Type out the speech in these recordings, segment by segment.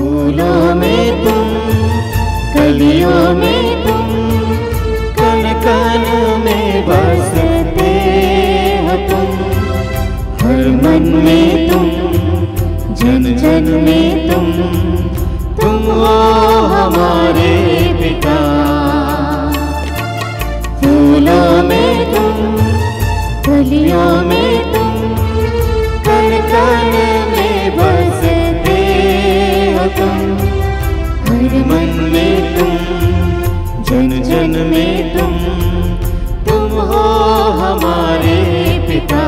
फूलों में तुम, कलियों में तुम, कण कण में बसते हो तुम। हर मन में तुम, जन जन में तुम हो हमारे पिता। फूलों में तुम, कलियों में तुम, कण कण में बसते हो तुम। हर मन में तुम, जन जन में तुम हो हमारे पिता।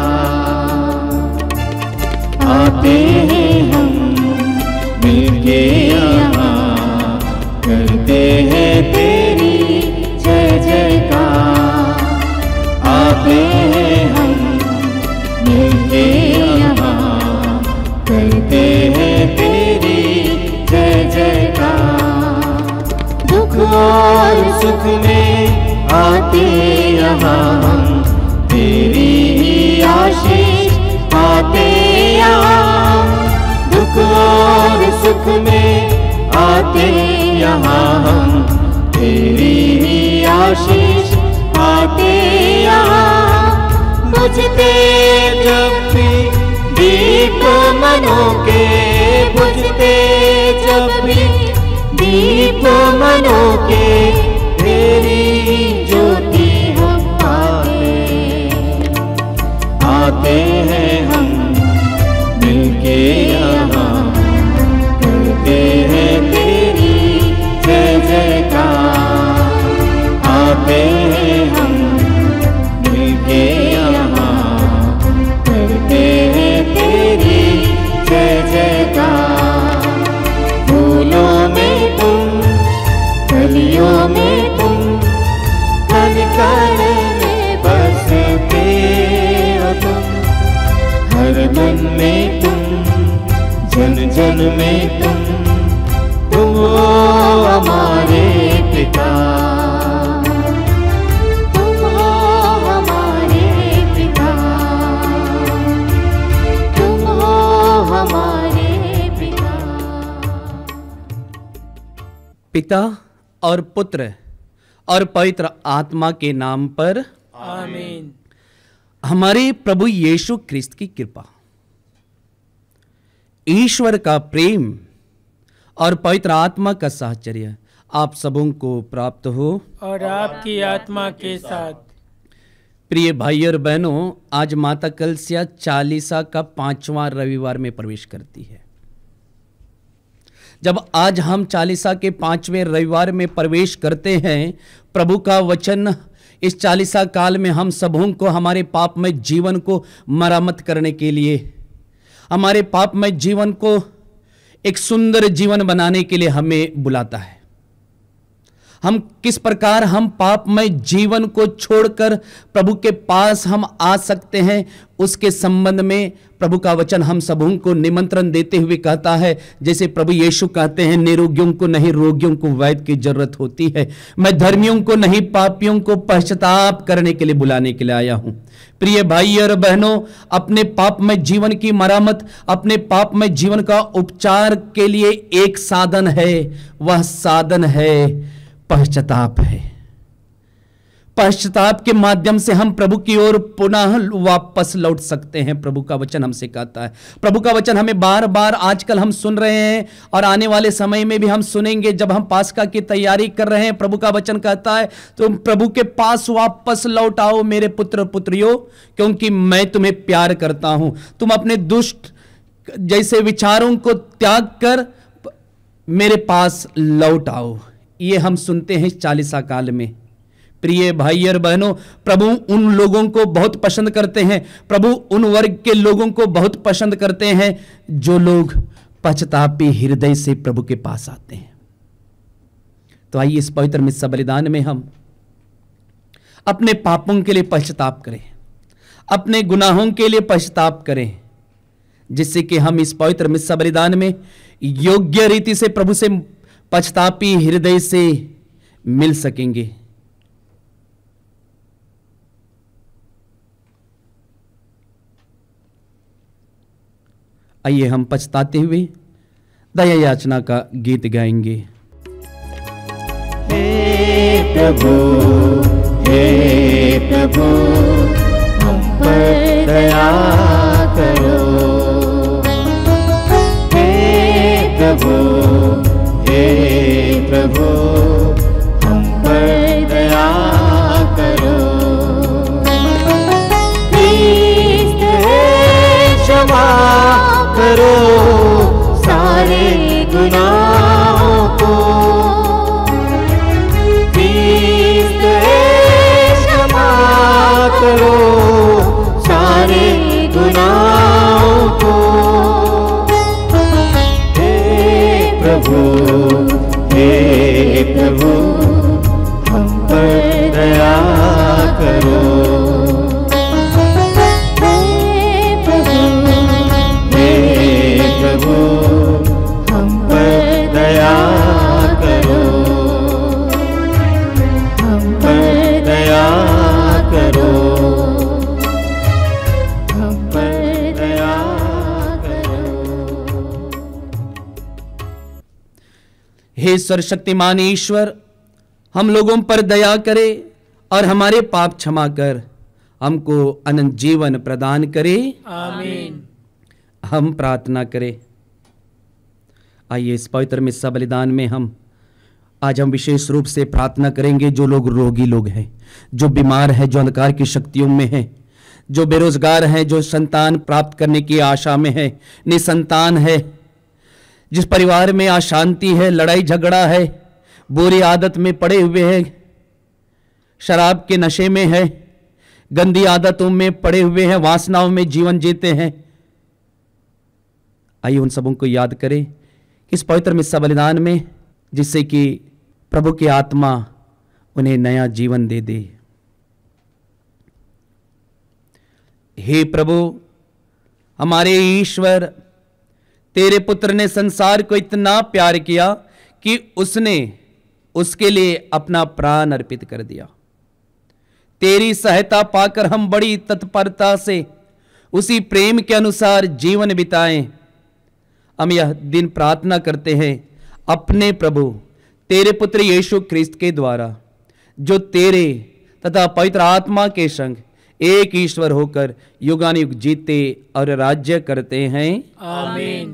आते हैं हम मिलके यहाँ, करते हैं तेरी जय जयकार। आते हैं हम मिलके यहाँ, करते हैं तेरी जय जयकार। दुख और सुख में आते यहाँ हम, तेरी ही आशीष पाते यहाँ। दुख और सुख में आते यहाँ हम, तेरी ही आशीष पाते यहाँ। बुझते जब भी दीप मनों के, बुझते जब भी दीप मनों के, तेरी ज्योति हम पाते। आते हैं हम मिलके यहाँ, करते हैं तेरी जय जयकार। आते हैं हम मिलके यहाँ, करते हैं तेरी जय जयकार। फूलों में तुम, कलियों में तुम, कण कण में बसते हो तुम। हर मन में तुम, जन जन में तुम हो हमारे पिता। तुम हो हमारे पिता, तुम हो हमारे पिता। पिता और पुत्र और पवित्र आत्मा के नाम पर आमीन। हमारे प्रभु यीशु ख्रिस्त की कृपा, ईश्वर का प्रेम और पवित्र आत्मा का साहचर्य आप सबों को प्राप्त हो और आपकी आत्मा के साथ। प्रिय भाई और बहनों, आज माता कलसिया चालीसा का 5वां रविवार में प्रवेश करती है। जब आज हम चालीसा के 5वें रविवार में प्रवेश करते हैं, प्रभु का वचन इस चालीसा काल में हम सबों को हमारे पापमय जीवन को मरम्मत करने के लिए, हमारे पापमय जीवन को एक सुंदर जीवन बनाने के लिए हमें बुलाता है। हम किस प्रकार हम पापमय जीवन को छोड़कर प्रभु के पास हम आ सकते हैं, उसके संबंध में प्रभु का वचन हम सबों को निमंत्रण देते हुए कहता है। जैसे प्रभु यीशु कहते हैं, निरोगियों को नहीं रोगियों को वैद्य की जरूरत होती है। मैं धर्मियों को नहीं पापियों को पश्चाताप करने के लिए बुलाने के लिए आया हूं। प्रिय भाई और बहनों, अपने पापमय जीवन की मरम्मत, अपने पापमय जीवन का उपचार के लिए एक साधन है। वह साधन है पश्चाताप है। पश्चाताप के माध्यम से हम प्रभु की ओर पुनः वापस लौट सकते हैं। प्रभु का वचन हमसे कहता है। प्रभु का वचन हमें बार बार आजकल हम सुन रहे हैं और आने वाले समय में भी हम सुनेंगे। जब हम पास्का की तैयारी कर रहे हैं, प्रभु का वचन कहता है, तुम प्रभु के पास वापस लौट आओ मेरे पुत्र पुत्रियों, क्योंकि मैं तुम्हें प्यार करता हूं। तुम अपने दुष्ट जैसे विचारों को त्याग कर मेरे पास लौट आओ। ये हम सुनते हैं चालीसा काल में। प्रिय भाई और बहनों, प्रभु उन लोगों को बहुत पसंद करते हैं, प्रभु उन वर्ग के लोगों को बहुत पसंद करते हैं जो लोग पश्चातापी हृदय से प्रभु के पास आते हैं। तो आइए इस पवित्र मिस्सा बलिदान में हम अपने पापों के लिए पश्चाताप करें, अपने गुनाहों के लिए पश्चाताप करें, जिससे कि हम इस पवित्र मिस्सा बलिदान में योग्य रीति से प्रभु से पश्चातापी हृदय से मिल सकेंगे। आइए हम पछताते हुए दया याचना का गीत गाएंगे। हे प्रभु हम पर दया करो। हे प्रभु हम पर दया करो। क्रिस्त क्षमा करो सारे गुनाहों को। क्रिस्त क्षमा करो सारे गुनाहों को। हे प्रभु हम पर दया करो। हे प्रभु हम पर दया करो। हम पर दया करो। हम पर दया करो। हे सर्वशक्तिमान ईश्वर, हम लोगों पर दया करे और हमारे पाप क्षमा कर हमको अनंत जीवन प्रदान करे। आमीन। हम प्रार्थना करें। आइए इस पवित्र मिस्सा बलिदान में हम विशेष रूप से प्रार्थना करेंगे। जो लोग रोगी लोग हैं, जो बीमार हैं, जो अंधकार की शक्तियों में हैं, जो बेरोजगार हैं, जो संतान प्राप्त करने की आशा में है, निसंतान है, जिस परिवार में अशांति है, लड़ाई झगड़ा है, बुरी आदत में पड़े हुए हैं, शराब के नशे में है, गंदी आदतों में पड़े हुए हैं, वासनाओं में जीवन जीते हैं, आइए उन सबों को याद करें इस पवित्र मिस्सा बलिदान में, जिससे कि प्रभु की आत्मा उन्हें नया जीवन दे दे। हे प्रभु हमारे ईश्वर, तेरे पुत्र ने संसार को इतना प्यार किया कि उसने उसके लिए अपना प्राण अर्पित कर दिया। तेरी सहायता पाकर हम बड़ी तत्परता से उसी प्रेम के अनुसार जीवन बिताएं। हम यह दिन प्रार्थना करते हैं अपने प्रभु तेरे पुत्र यीशु ख्रिस्त के द्वारा, जो तेरे तथा पवित्र आत्मा के संग एक ईश्वर होकर युगानुयुग जीते और राज्य करते हैं। आमीन।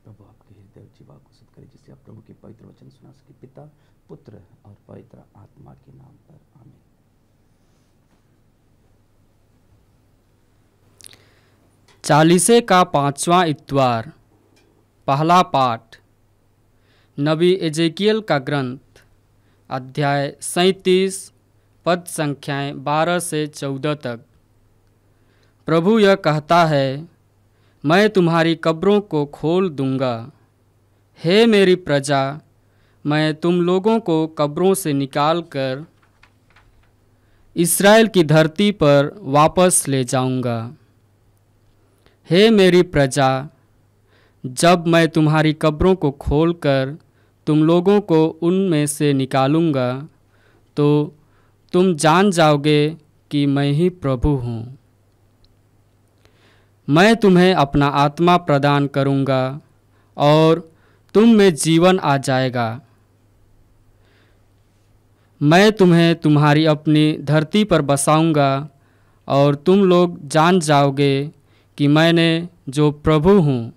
प्रभु आपके हृदय जीवा को शुद्ध करे, जिससे आप प्रभु के पवित्र वचन सुना सके। पिता, पुत्र और पवित्र आत्मा के नाम पर आमीन। चालीसे का 5वां इतवार। पहला पाठ नबी एजेकियल का ग्रंथ, अध्याय 37, पद संख्याएं 12 से 14 तक। प्रभु यह कहता है, मैं तुम्हारी कब्रों को खोल दूंगा। हे मेरी प्रजा, मैं तुम लोगों को कब्रों से निकालकर इस्राएल की धरती पर वापस ले जाऊंगा। हे मेरी प्रजा, जब मैं तुम्हारी कब्रों को खोलकर तुम लोगों को उनमें से निकालूंगा, तो तुम जान जाओगे कि मैं ही प्रभु हूँ। मैं तुम्हें अपना आत्मा प्रदान करूँगा और तुम में जीवन आ जाएगा। मैं तुम्हें तुम्हारी अपनी धरती पर बसाऊंगा और तुम लोग जान जाओगे कि मैंने जो प्रभु हूँ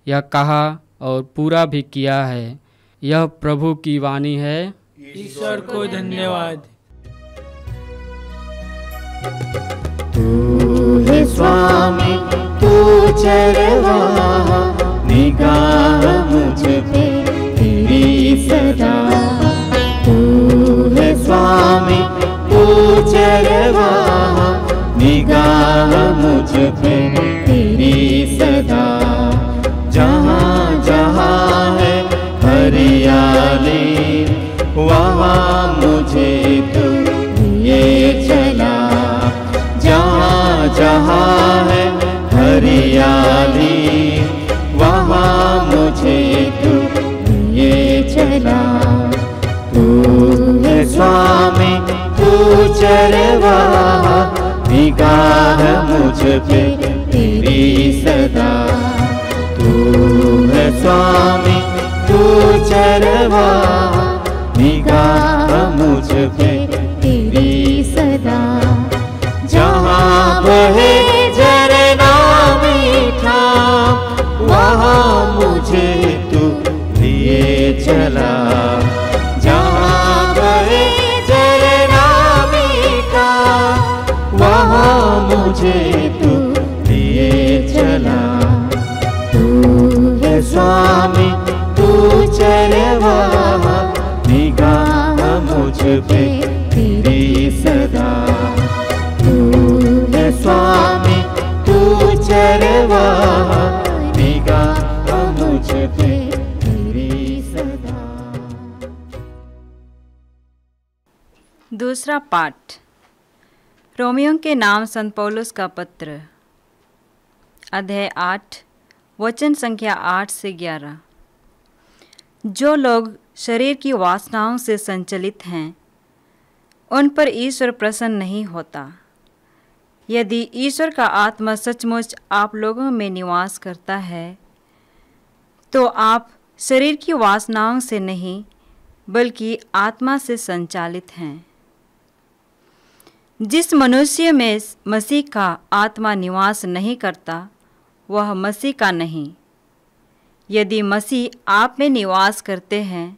यह कहा और पूरा भी किया है। यह प्रभु की वाणी है। ईश्वर को धन्यवाद। तू है स्वामी, तू चरवाहा, निगाह मुझ पे तेरी सदा। तू है स्वामी, तू चरवाहा, निगाह मुझ पे तेरी सदा। जहाँ जहाँ है हरियाली, वहाँ मुझे तू लिए चला। जहाँ जहाँ है हरियाली, वहाँ मुझे तू लिए चला। तू है स्वामी, तू चरवाहा, निगाह मुझ पे तेरी सदा। तू है स्वामी तू चरवाहा, निगाह मुझ पे तेरी सदा। जहाँ बहे झरना मीठा, वहाँ मुझे तू लिए चला। जहाँ बहे झरना मीठा, वहाँ मुझे तू लिए चला। तू है स्वामी तू चरवाहा, निगाह मुझ पे तेरी सदा। तू है स्वामी तू चरवाहा, निगाह मुझ पे तेरी सदा। दूसरा पाठ रोमियो के नाम संत पौलुस का पत्र, अध्याय 8 वचन संख्या 8 से 11। जो लोग शरीर की वासनाओं से संचलित हैं, उन पर ईश्वर प्रसन्न नहीं होता। यदि ईश्वर का आत्मा सचमुच आप लोगों में निवास करता है, तो आप शरीर की वासनाओं से नहीं बल्कि आत्मा से संचालित हैं। जिस मनुष्य में मसीह का आत्मा निवास नहीं करता, वह मसीह का नहीं। यदि मसीह आप में निवास करते हैं,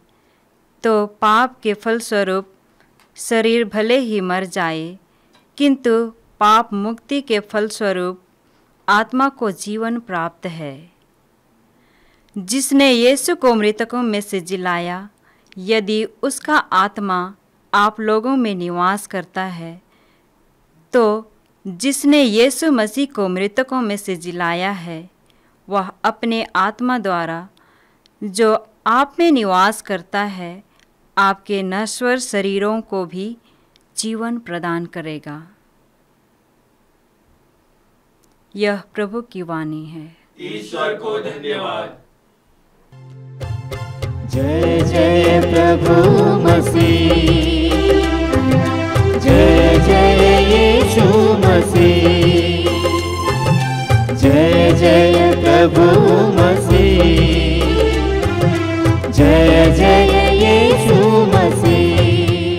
तो पाप के फलस्वरूप शरीर भले ही मर जाए, किंतु पाप मुक्ति के फलस्वरूप आत्मा को जीवन प्राप्त है। जिसने यीशु को मृतकों में से जिलाया, यदि उसका आत्मा आप लोगों में निवास करता है, तो जिसने यीशु मसीह को मृतकों में से जिलाया है, वह अपने आत्मा द्वारा जो आप में निवास करता है, आपके नश्वर शरीरों को भी जीवन प्रदान करेगा। यह प्रभु की वाणी है। ईश्वर को धन्यवाद। जय जय प्रभु मसीह, जय जय यीशु मसीह। जय जय प्रभु मसीह, जय जय यीशु मसीह।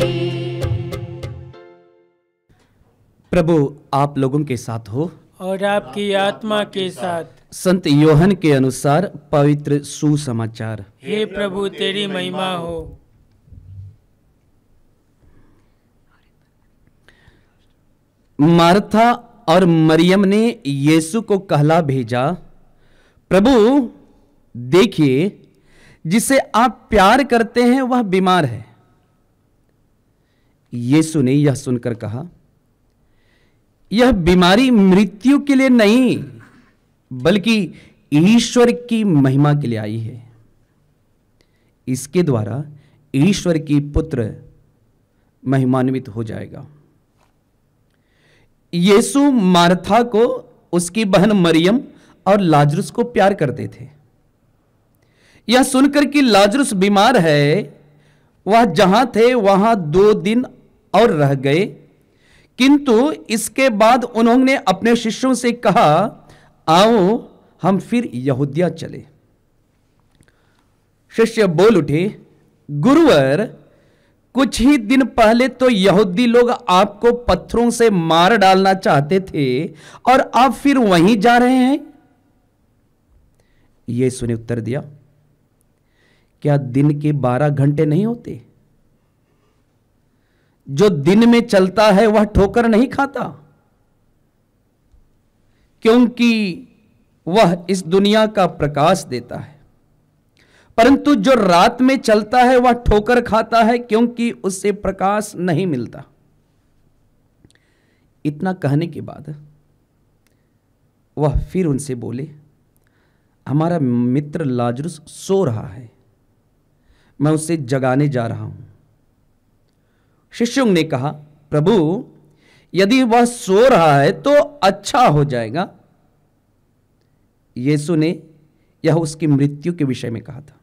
प्रभु आप लोगों के साथ हो और आपकी आत्मा के साथ। संत योहन के अनुसार पवित्र सुसमाचार। हे प्रभु तेरी महिमा हो। मार्था और मरियम ने यीशु को कहला भेजा, प्रभु देखिए, जिसे आप प्यार करते हैं वह बीमार है। यीशु ने यह सुनकर कहा, यह बीमारी मृत्यु के लिए नहीं बल्कि ईश्वर की महिमा के लिए आई है। इसके द्वारा ईश्वर की पुत्र महिमान्वित हो जाएगा। यीशु मार्था को, उसकी बहन मरियम और लाजरुस को प्यार करते थे। यह सुनकर कि लाजरुस बीमार है, वह जहां थे वहां 2 दिन और रह गए। किंतु इसके बाद उन्होंने अपने शिष्यों से कहा, आओ हम फिर यहूदिया चले। शिष्य बोल उठे, गुरुवर, कुछ ही दिन पहले तो यहूदी लोग आपको पत्थरों से मार डालना चाहते थे और आप फिर वहीं जा रहे हैं। यीशु ने उत्तर दिया, क्या दिन के 12 घंटे नहीं होते? जो दिन में चलता है वह ठोकर नहीं खाता, क्योंकि वह इस दुनिया का प्रकाश देता है। परंतु जो रात में चलता है वह ठोकर खाता है, क्योंकि उससे प्रकाश नहीं मिलता। इतना कहने के बाद वह फिर उनसे बोले, हमारा मित्र लाजरुस सो रहा है, मैं उसे जगाने जा रहा हूं। शिष्यों ने कहा, प्रभु यदि वह सो रहा है तो अच्छा हो जाएगा। यीशु ने यह उसकी मृत्यु के विषय में कहा था,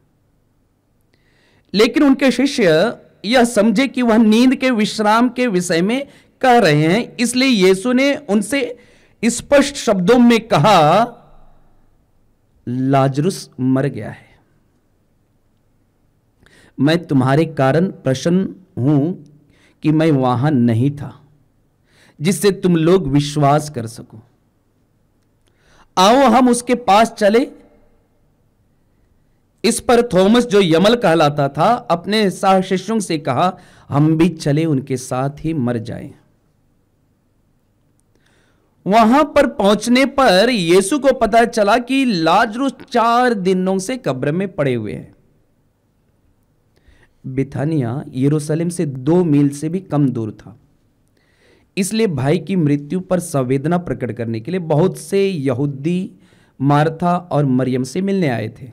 लेकिन उनके शिष्य यह समझे कि वह नींद के विश्राम के विषय में कह रहे हैं, इसलिए यीशु ने उनसे स्पष्ट शब्दों में कहा, लाजरुस मर गया है। मैं तुम्हारे कारण प्रसन्न हूं कि मैं वहां नहीं था, जिससे तुम लोग विश्वास कर सको। आओ हम उसके पास चले। इस पर थॉमस, जो यमल कहलाता था, अपने सहशिष्यों से कहा, हम भी चले, उनके साथ ही मर जाएं। वहां पर पहुंचने पर यीशु को पता चला कि लाजरुस 4 दिनों से कब्र में पड़े हुए हैं। बिथानिया यरूशलेम से 2 मील से भी कम दूर था, इसलिए भाई की मृत्यु पर संवेदना प्रकट करने के लिए बहुत से यहूदी मार्था और मरियम से मिलने आए थे।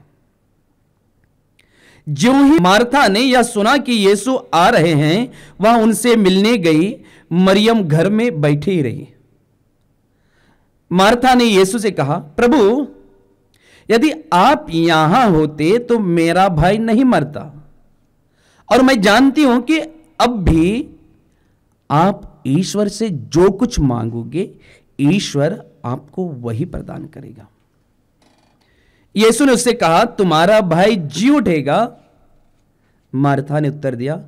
ज्यों ही मार्था ने यह सुना कि यीशु आ रहे हैं, वह उनसे मिलने गई। मरियम घर में बैठी ही रही। मार्था ने यीशु से कहा, प्रभु, यदि आप यहां होते तो मेरा भाई नहीं मरता, और मैं जानती हूं कि अब भी आप ईश्वर से जो कुछ मांगोगे, ईश्वर आपको वही प्रदान करेगा। यीशु ने उससे कहा, तुम्हारा भाई जी उठेगा। मार्था ने उत्तर दिया,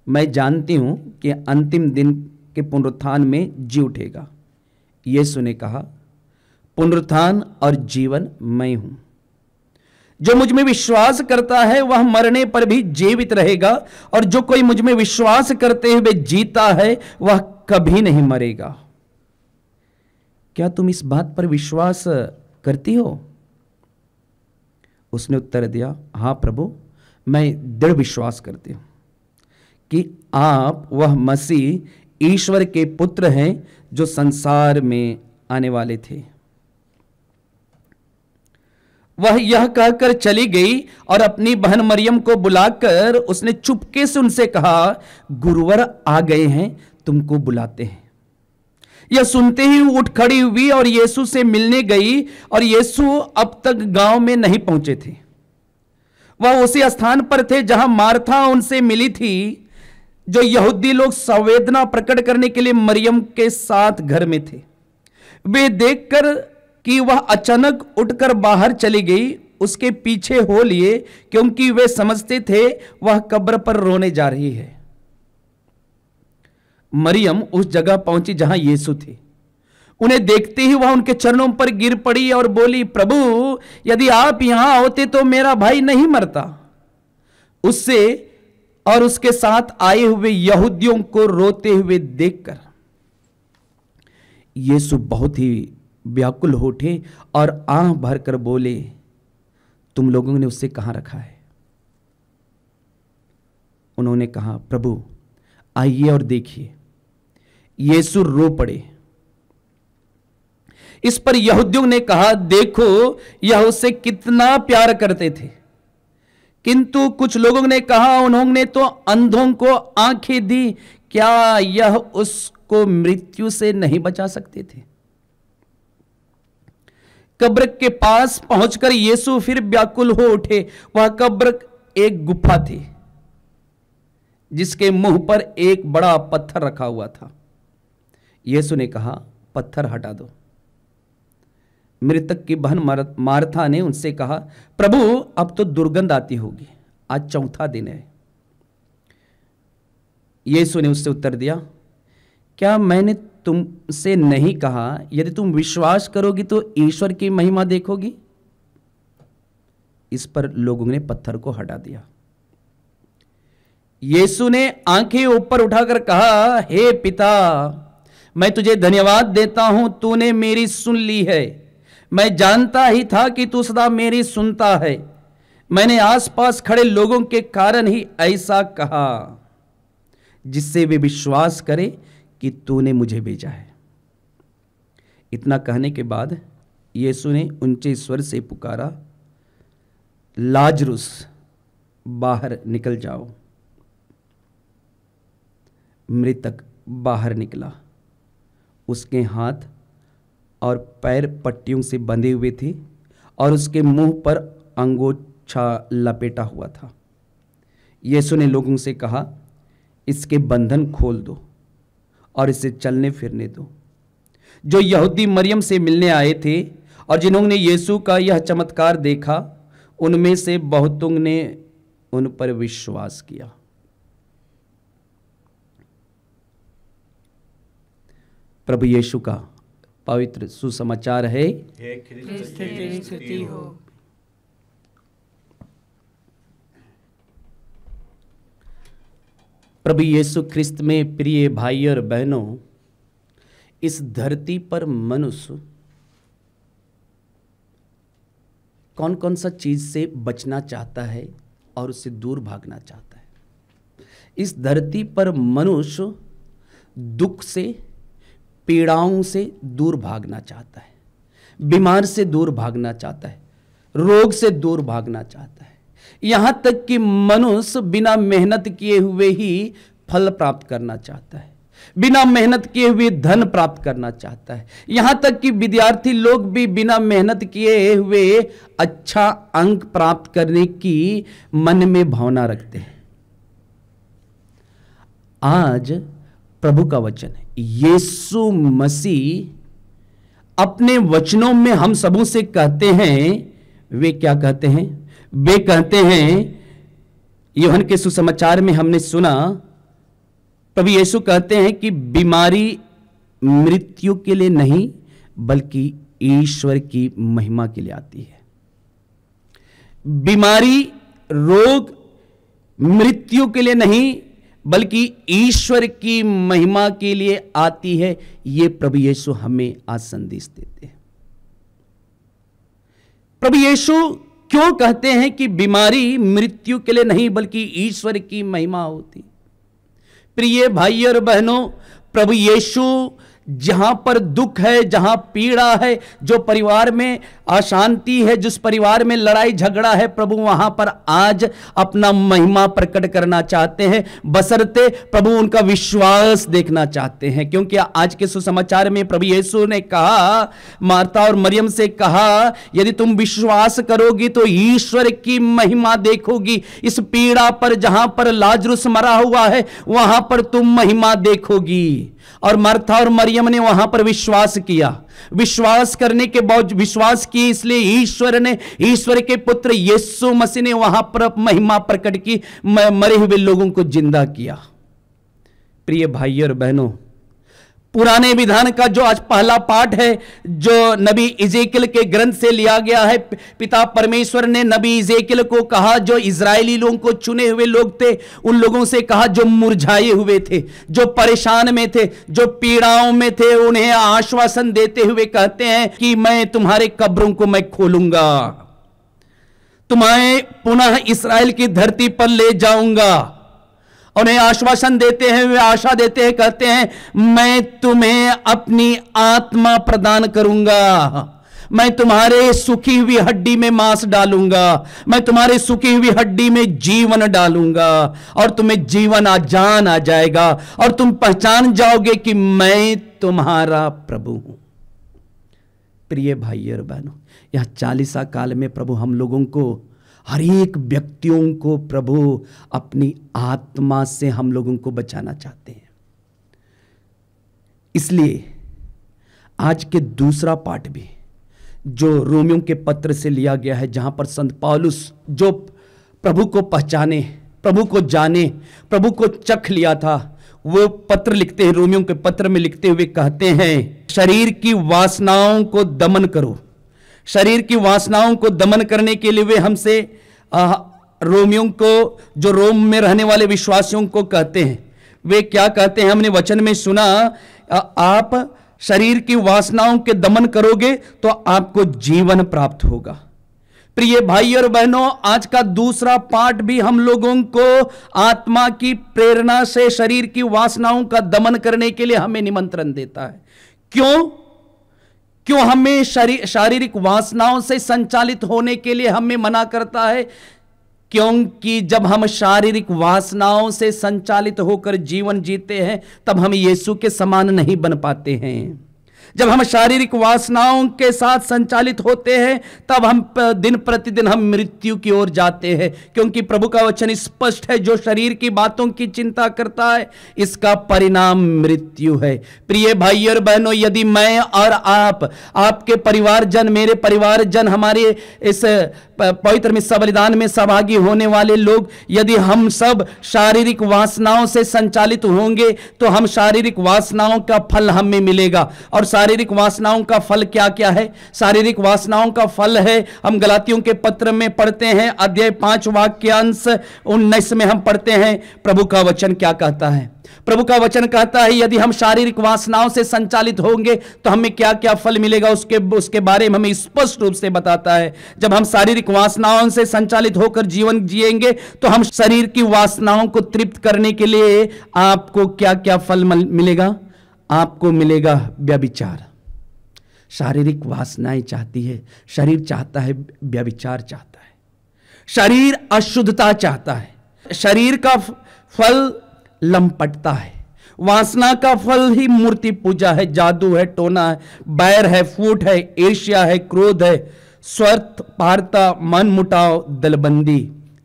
मैं जानती हूं कि अंतिम दिन के पुनरुत्थान में जी उठेगा। यीशु ने कहा, पुनरुत्थान और जीवन मैं हूं। जो मुझ में विश्वास करता है वह मरने पर भी जीवित रहेगा, और जो कोई मुझ में विश्वास करते हुए जीता है वह कभी नहीं मरेगा। क्या तुम इस बात पर विश्वास करती हो? उसने उत्तर दिया, हां प्रभु, मैं दृढ़ विश्वास करती हूं कि आप वह मसीह ईश्वर के पुत्र हैं जो संसार में आने वाले थे। वह यह कहकर चली गई और अपनी बहन मरियम को बुलाकर उसने चुपके से उनसे कहा, गुरुवर आ गए हैं, तुमको बुलाते हैं। यह सुनते ही उठ खड़ी हुई और यीशु से मिलने गई, और यीशु अब तक गांव में नहीं पहुंचे थे। वह उसी स्थान पर थे जहां मार्था उनसे मिली थी। जो यहूदी लोग संवेदना प्रकट करने के लिए मरियम के साथ घर में थे, वे देखकर कि वह अचानक उठकर बाहर चली गई, उसके पीछे हो लिए, क्योंकि वे समझते थे वह कब्र पर रोने जा रही है। मरियम उस जगह पहुंची जहां यीशु थे। उन्हें देखते ही वह उनके चरणों पर गिर पड़ी और बोली, प्रभु, यदि आप यहां होते तो मेरा भाई नहीं मरता। उससे और उसके साथ आए हुए यहूदियों को रोते हुए देखकर यीशु बहुत ही व्याकुल हो उठे और आह भरकर बोले, तुम लोगों ने उससे कहां रखा है? उन्होंने कहा, प्रभु, आइए और देखिए। यीशु रो पड़े। इस पर यहूदियों ने कहा, देखो, यह उससे कितना प्यार करते थे। किंतु कुछ लोगों ने कहा, उन्होंने तो अंधों को आंखें दी, क्या यह उसको मृत्यु से नहीं बचा सकते थे? कब्र के पास पहुंचकर यीशु फिर व्याकुल हो उठे। वह कब्र एक गुफा थी जिसके मुंह पर एक बड़ा पत्थर रखा हुआ था। यीशु ने कहा, पत्थर हटा दो। मृतक की बहन मार्था ने उनसे कहा, प्रभु, अब तो दुर्गंध आती होगी, आज चौथा दिन है। यीशु ने उससे उत्तर दिया, क्या मैंने तुमसे नहीं कहा, यदि तुम विश्वास करोगी तो ईश्वर की महिमा देखोगी? इस पर लोगों ने पत्थर को हटा दिया। यीशु ने आंखें ऊपर उठाकर कहा, हे पिता, मैं तुझे धन्यवाद देता हूं, तूने मेरी सुन ली है। मैं जानता ही था कि तू सदा मेरी सुनता है। मैंने आसपास खड़े लोगों के कारण ही ऐसा कहा, जिससे वे विश्वास करें कि तूने मुझे भेजा है। इतना कहने के बाद यीशु ने ऊंचे स्वर से पुकारा, लाजरुस, बाहर निकल जाओ। मृतक बाहर निकला। उसके हाथ और पैर पट्टियों से बंधे हुए थे और उसके मुंह पर अंगोछा लपेटा हुआ था। यीशु ने लोगों से कहा, इसके बंधन खोल दो और इसे चलने फिरने दो। जो यहूदी मरियम से मिलने आए थे और जिन्होंने यीशु का यह चमत्कार देखा, उनमें से बहुतों ने उन पर विश्वास किया। प्रभु यीशु का पवित्र सुसमाचार है। क्रिस्त तेरी स्तुति हो। प्रभु यीशु ख्रिस्त में प्रिय भाई और बहनों, इस धरती पर मनुष्य कौन कौन सा चीज से बचना चाहता है और उससे दूर भागना चाहता है। इस धरती पर मनुष्य दुख से, पीड़ाओं से दूर भागना चाहता है, बीमार से दूर भागना चाहता है, रोग से दूर भागना चाहता है। यहां तक कि मनुष्य बिना मेहनत किए हुए ही फल प्राप्त करना चाहता है, बिना मेहनत किए हुए धन प्राप्त करना चाहता है। यहां तक कि विद्यार्थी लोग भी बिना मेहनत किए हुए अच्छा अंक प्राप्त करने की मन में भावना रखते हैं। आज प्रभु का वचन यीशु मसीह अपने वचनों में हम सबों से कहते हैं, वे क्या कहते हैं? वे कहते हैं, यूहन्ना के सुसमाचार में हमने सुना, प्रभु यीशु कहते हैं कि बीमारी मृत्यु के लिए नहीं बल्कि ईश्वर की महिमा के लिए आती है। बीमारी, रोग मृत्यु के लिए नहीं बल्कि ईश्वर की महिमा के लिए आती है। यह प्रभु यीशु हमें आज संदेश देते हैं। प्रभु यीशु क्यों कहते हैं कि बीमारी मृत्यु के लिए नहीं बल्कि ईश्वर की महिमा होती? प्रिय भाई और बहनों, प्रभु यीशु जहां पर दुख है, जहां पीड़ा है, जो परिवार में अशांति है, जिस परिवार में लड़ाई झगड़ा है, प्रभु वहां पर आज अपना महिमा प्रकट करना चाहते हैं, बशर्ते प्रभु उनका विश्वास देखना चाहते हैं। क्योंकि आज के सुसमाचार में प्रभु यीशु ने कहा, मार्था और मरियम से कहा, यदि तुम विश्वास करोगी तो ईश्वर की महिमा देखोगी। इस पीड़ा पर, जहां पर लाजरुस मरा हुआ है, वहां पर तुम महिमा देखोगी। और मार्था और मरियम ने वहां पर विश्वास किया। विश्वास करने के बाद विश्वास किए, इसलिए ईश्वर के पुत्र यीशु मसीह ने वहां पर महिमा प्रकट की, मरे हुए लोगों को जिंदा किया। प्रिय भाई और बहनों, पुराने विधान का जो आज पहला पाठ है, जो नबी इज़ेकियल के ग्रंथ से लिया गया है, पिता परमेश्वर ने नबी इज़ेकियल को कहा, जो इजरायली लोगों को चुने हुए लोग थे, उन लोगों से कहा जो मुरझाए हुए थे, जो परेशान में थे, जो पीड़ाओं में थे, उन्हें आश्वासन देते हुए कहते हैं कि मैं तुम्हारे कब्रों को मैं खोलूंगा, तुम्हें पुनः इस्राएल की धरती पर ले जाऊंगा। उन्हें आश्वासन देते हैं, वे आशा देते हैं, कहते हैं मैं तुम्हें अपनी आत्मा प्रदान करूंगा, मैं तुम्हारे सुखी हुई हड्डी में मांस डालूंगा, मैं तुम्हारे सुखी हुई हड्डी में जीवन डालूंगा और तुम्हें जीवन जान आ जाएगा और तुम पहचान जाओगे कि मैं तुम्हारा प्रभु हूं। प्रिय भाई और बहनों, यह 40 काल में प्रभु हम लोगों को, हर एक व्यक्तियों को प्रभु अपनी आत्मा से हम लोगों को बचाना चाहते हैं। इसलिए आज के दूसरा पाठ भी जो रोमियों के पत्र से लिया गया है, जहां पर संत पौलुस जो प्रभु को पहचाने, प्रभु को जाने, प्रभु को चख लिया था, वो पत्र लिखते हैं। रोमियों के पत्र में लिखते हुए कहते हैं, शरीर की वासनाओं को दमन करो। शरीर की वासनाओं को दमन करने के लिए वे हमसे रोमियों को, जो रोम में रहने वाले विश्वासियों को कहते हैं, वे क्या कहते हैं? हमने वचन में सुना, आप शरीर की वासनाओं के दमन करोगे तो आपको जीवन प्राप्त होगा। प्रिय भाई और बहनों, आज का दूसरा पाठ भी हम लोगों को आत्मा की प्रेरणा से शरीर की वासनाओं का दमन करने के लिए हमें निमंत्रण देता है। क्यों हमें शारीरिक वासनाओं से संचालित होने के लिए हमें मना करता है? क्योंकि जब हम शारीरिक वासनाओं से संचालित होकर जीवन जीते हैं, तब हम यीशु के समान नहीं बन पाते हैं। जब हम शारीरिक वासनाओं के साथ संचालित होते हैं तब हम दिन प्रतिदिन हम मृत्यु की ओर जाते हैं, क्योंकि प्रभु का वचन स्पष्ट है, जो शरीर की बातों की चिंता करता है इसका परिणाम मृत्यु है। प्रिय भाई और बहनों, यदि मैं और आप, आपके परिवारजन, मेरे परिवारजन, हमारे इस पवित्र मिस्सा बलिदान में सहभागी होने वाले लोग, यदि हम सब शारीरिक वासनाओं से संचालित होंगे तो हम शारीरिक वासनाओं का फल हमें मिलेगा। और शारीरिक वासनाओं का फल क्या क्या है? शारीरिक वासनाओं का फल है, हम गलातियों के पत्र में पढ़ते हैं, अध्याय 5 वाक्यांश 19 में हम पढ़ते हैं प्रभु का वचन क्या कहता है। प्रभु का वचन कहता है यदि हम शारीरिक वासनाओं से संचालित होंगे तो हमें क्या क्या फल मिलेगा, उसके बारे में हमें स्पष्ट रूप से बताता है। जब हम शारीरिक वासनाओं से संचालित होकर जीवन जिएंगे तो हम शरीर की वासनाओं को तृप्त करने के लिए आपको क्या क्या फल मिलेगा? आपको मिलेगा व्यभिचार। शारीरिक वासनाएं चाहती है, शरीर चाहता है, व्यभिचार चाहता है, शरीर अशुद्धता चाहता है। शरीर का फल लंपटता है, वासना का फल ही मूर्ति पूजा है, जादू है, टोना है, बैर है, फूट है, ईर्ष्या है, क्रोध है, स्वार्थ, पारता, मन मुटाव, दलबंदी,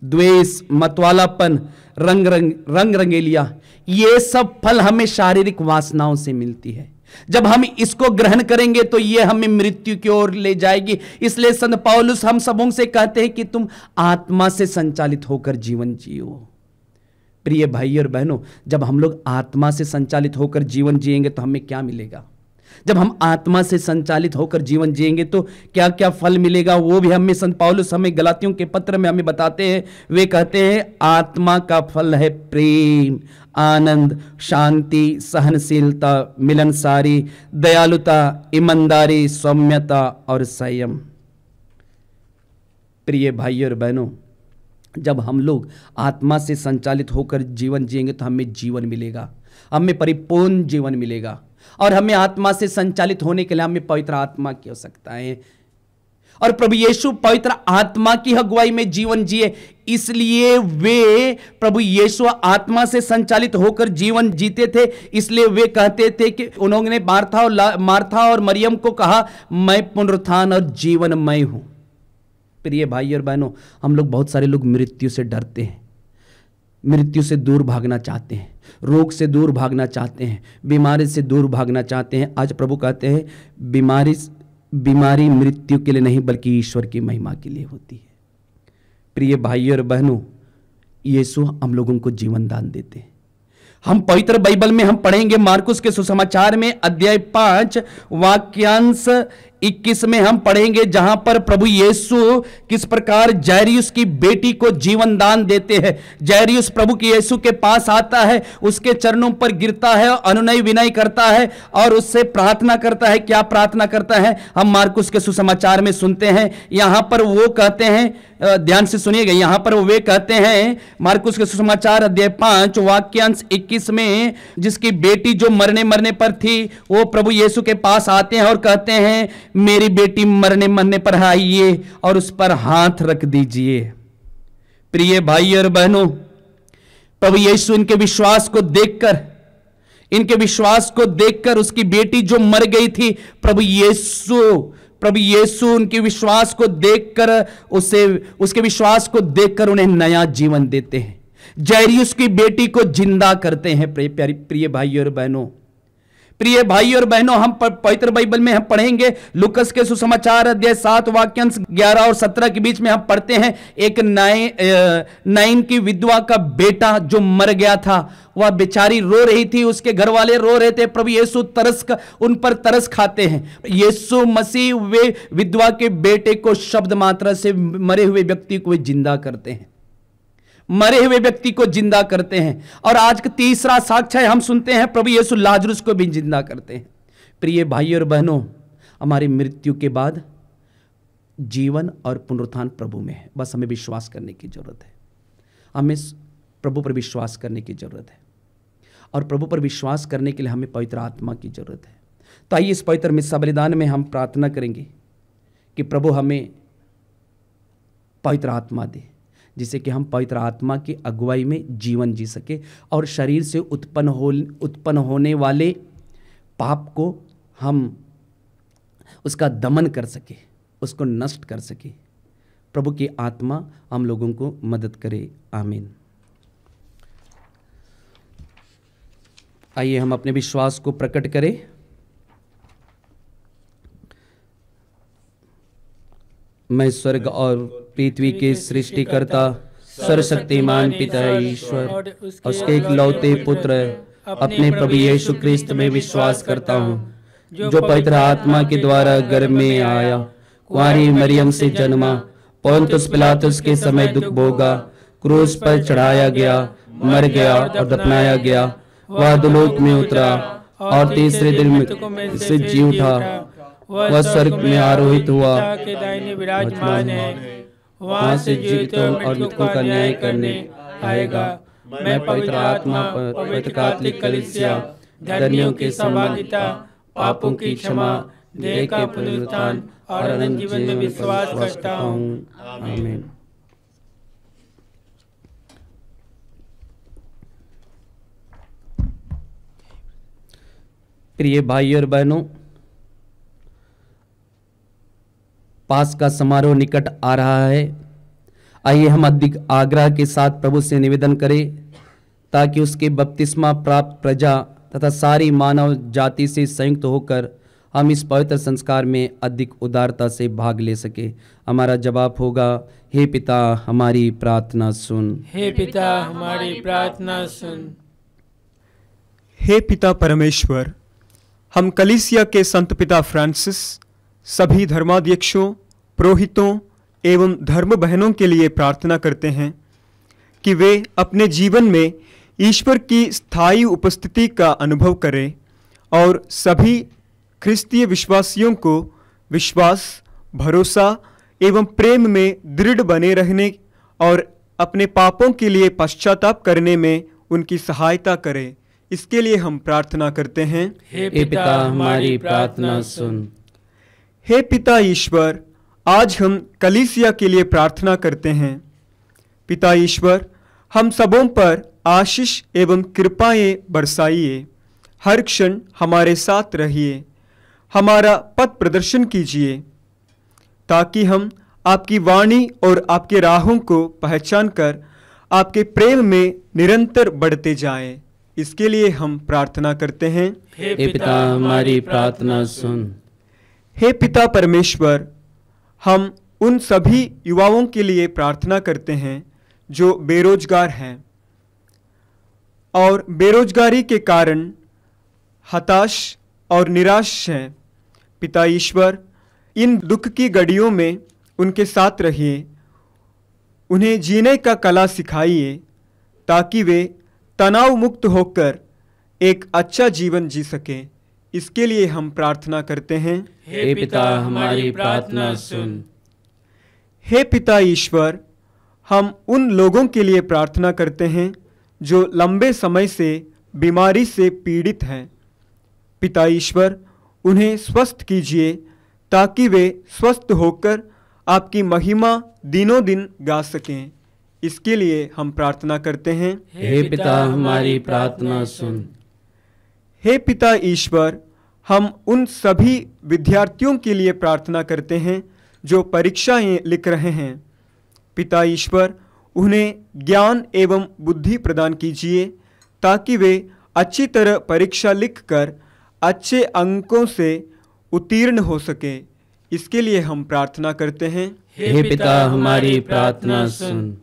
द्वेष, मतवालापन, रंग रंगेलिया, ये सब फल हमें शारीरिक वासनाओं से मिलती है। जब हम इसको ग्रहण करेंगे तो ये हमें मृत्यु की ओर ले जाएगी। इसलिए संत पौलुस हम सबों से कहते हैं कि तुम आत्मा से संचालित होकर जीवन जियो। प्रिय भाई और बहनों, जब हम लोग आत्मा से संचालित होकर जीवन जिएंगे तो हमें क्या मिलेगा? जब हम आत्मा से संचालित होकर जीवन जिएंगे तो क्या क्या फल मिलेगा, वो भी हमें संत पौलुस हमें गलातियों के पत्र में हमें बताते हैं। वे कहते हैं आत्मा का फल है प्रेम, आनंद, शांति, सहनशीलता, मिलनसारी, दयालुता, ईमानदारी, सौम्यता और संयम। प्रिय भाई और बहनों, जब हम लोग आत्मा से संचालित होकर जीवन जिएंगे तो हमें जीवन मिलेगा, हमें परिपूर्ण जीवन मिलेगा। और हमें आत्मा से संचालित होने के लिए हमें पवित्र आत्मा की आवश्यकता है। और प्रभु यीशु पवित्र आत्मा की अगुवाई में जीवन जिए, इसलिए वे प्रभु यीशु आत्मा से संचालित होकर जीवन जीते थे। इसलिए वे कहते थे कि उन्होंने मार्था और मरियम को कहा, मैं पुनरुत्थान और जीवनमय हूं। प्रिय भाई और बहनों, हम लोग, बहुत सारे लोग मृत्यु से डरते हैं, मृत्यु से दूर भागना चाहते हैं, रोग से दूर भागना चाहते हैं, बीमारी से दूर भागना चाहते हैं। आज प्रभु कहते हैं बीमारी मृत्यु के लिए नहीं बल्कि ईश्वर की महिमा के लिए होती है। प्रिय भाई और बहनों, यीशु हम लोगों को जीवन दान देते हैं। हम पवित्र बाइबल में हम पढ़ेंगे मार्कुस के सुसमाचार में अध्याय 5 वाक्यांश 21 में हम पढ़ेंगे, जहां पर प्रभु यीशु किस प्रकार जायरियुस की बेटी को जीवन दान देते हैं। जायरियुस प्रभु के यीशु के पास आता है, उसके चरणों पर गिरता है, अनुनय विनय करता है और उससे प्रार्थना करता है। क्या प्रार्थना करता है? हम मार्कुस के सुसमाचार में सुनते हैं। यहां पर वो कहते हैं, ध्यान से सुनिएगा, यहां पर वे कहते हैं मार्कुस के सुसमाचार अध्याय 5 वाक्यांश 21 में, जिसकी बेटी जो मरने पर थी, वो प्रभु यीशु के पास आते हैं और कहते हैं, मेरी बेटी मरने पर आइए और उस पर हाथ रख दीजिए। प्रिय भाई और बहनों, प्रभु यीशु इनके विश्वास को देखकर उसकी बेटी जो मर गई थी, प्रभु यीशु उनके विश्वास को देखकर उसके विश्वास को देखकर उन्हें नया जीवन देते हैं। जायरियुस की बेटी को जिंदा करते हैं। प्रिय भाई और बहनों, हम पवित्र बाइबल में हम पढ़ेंगे लूकस के सुसमाचार अध्याय 7 वाक्यांश 11 और 17 के बीच में हम पढ़ते हैं, एक नाइन की विधवा का बेटा जो मर गया था, वह बेचारी रो रही थी, उसके घर वाले रो रहे थे। प्रभु यीशु उन पर तरस खाते हैं। यीशु मसीह वे विधवा के बेटे को शब्द मात्रा से मरे हुए व्यक्ति को जिंदा करते हैं, मरे हुए व्यक्ति को जिंदा करते हैं। और आज का तीसरा साक्ष्य हम सुनते हैं, प्रभु यीशु लाजरुस को भी जिंदा करते हैं। प्रिय भाई और बहनों, हमारी मृत्यु के बाद जीवन और पुनरुत्थान प्रभु में है। बस हमें विश्वास करने की जरूरत है, हमें प्रभु पर विश्वास करने की जरूरत है। और प्रभु पर विश्वास करने के लिए हमें पवित्र आत्मा की जरूरत है। तो आइए इस पवित्र मिस्सा बलिदान में हम प्रार्थना करेंगे कि प्रभु हमें पवित्र आत्मा दे, जिससे कि हम पवित्र आत्मा की अगुवाई में जीवन जी सके और शरीर से उत्पन्न होने वाले पाप को हम उसका दमन कर सके, उसको नष्ट कर सके। प्रभु की आत्मा हम लोगों को मदद करे। आमीन। आइए हम अपने विश्वास को प्रकट करें। मैं स्वर्ग और पृथ्वी के सृष्टिकर्ता सर्वशक्तिमान पिता ईश्वर और उसके इकलौते पुत्र अपने प्रभु यीशु क्रिस्त में विश्वास करता हूँ, जो पवित्र आत्मा के द्वारा गर्भ में आया, कुंवारी मरियम से जन्मा, पोंतुस पिलातुस के समय दुख भोगा, क्रूस पर चढ़ाया गया, मर गया और दफनाया गया, वह अधोलोक में उतरा और तीसरे दिन से जी उठा, वह स्वर्ग में आरोहित हुआ, विराजमान है, वहां से जीवितों और मृतकों का न्याय करने आएगा। मैं पवित्र आत्मा पर, पवित्र कैथोलिक कलीसिया, धर्मियों के संवादिता, पापों की क्षमा, देह का पुनरुत्थान और अनंत जीवन में विश्वास करता हूँ। आमीन। प्रिय भाई और बहनों, पास का समारोह निकट आ रहा है। आइए हम अधिक आग्रह के साथ प्रभु से निवेदन करें ताकि उसके बपतिस्मा प्राप्त प्रजा तथा सारी मानव जाति से संयुक्त होकर हम इस पवित्र संस्कार में अधिक उदारता से भाग ले सके। हमारा जवाब होगा, हे पिता हमारी प्रार्थना सुन। हे पिता हमारी प्रार्थना सुन। हे पिता परमेश्वर, हम कलीसिया के संत पिता फ्रांसिस, सभी धर्माध्यक्षों, पुरोहितों एवं धर्म बहनों के लिए प्रार्थना करते हैं कि वे अपने जीवन में ईश्वर की स्थायी उपस्थिति का अनुभव करें और सभी ख्रिस्तीय विश्वासियों को विश्वास, भरोसा एवं प्रेम में दृढ़ बने रहने और अपने पापों के लिए पश्चाताप करने में उनकी सहायता करें। इसके लिए हम प्रार्थना करते हैं। हे पिता हमारी प्रार्थना सुन। हे पिता ईश्वर, आज हम कलीसिया के लिए प्रार्थना करते हैं। पिता ईश्वर, हम सबों पर आशीष एवं कृपाएं बरसाइए, हर क्षण हमारे साथ रहिए, हमारा पथ प्रदर्शन कीजिए ताकि हम आपकी वाणी और आपके राहों को पहचान कर आपके प्रेम में निरंतर बढ़ते जाएं। इसके लिए हम प्रार्थना करते हैं। हे पिता हमारी प्रार्थना सुन। हे पिता परमेश्वर, हम उन सभी युवाओं के लिए प्रार्थना करते हैं जो बेरोजगार हैं और बेरोजगारी के कारण हताश और निराश हैं। पिता ईश्वर, इन दुख की घड़ियों में उनके साथ रहिए, उन्हें जीने का कला सिखाइए ताकि वे तनाव मुक्त होकर एक अच्छा जीवन जी सकें। इसके लिए हम प्रार्थना करते हैं। हे पिता हमारी प्रार्थना सुन। हे पिता ईश्वर, हम उन लोगों के लिए प्रार्थना करते हैं जो लंबे समय से बीमारी से पीड़ित हैं। पिता ईश्वर, उन्हें स्वस्थ कीजिए ताकि वे स्वस्थ होकर आपकी महिमा दिनों दिन गा सकें। इसके लिए हम प्रार्थना करते हैं। हे पिता हमारी प्रार्थना सुन। हे पिता ईश्वर, हम उन सभी विद्यार्थियों के लिए प्रार्थना करते हैं जो परीक्षाएं लिख रहे हैं। पिता ईश्वर, उन्हें ज्ञान एवं बुद्धि प्रदान कीजिए ताकि वे अच्छी तरह परीक्षा लिखकर अच्छे अंकों से उत्तीर्ण हो सके। इसके लिए हम प्रार्थना करते हैं। हे पिता हमारी प्रार्थना सुन।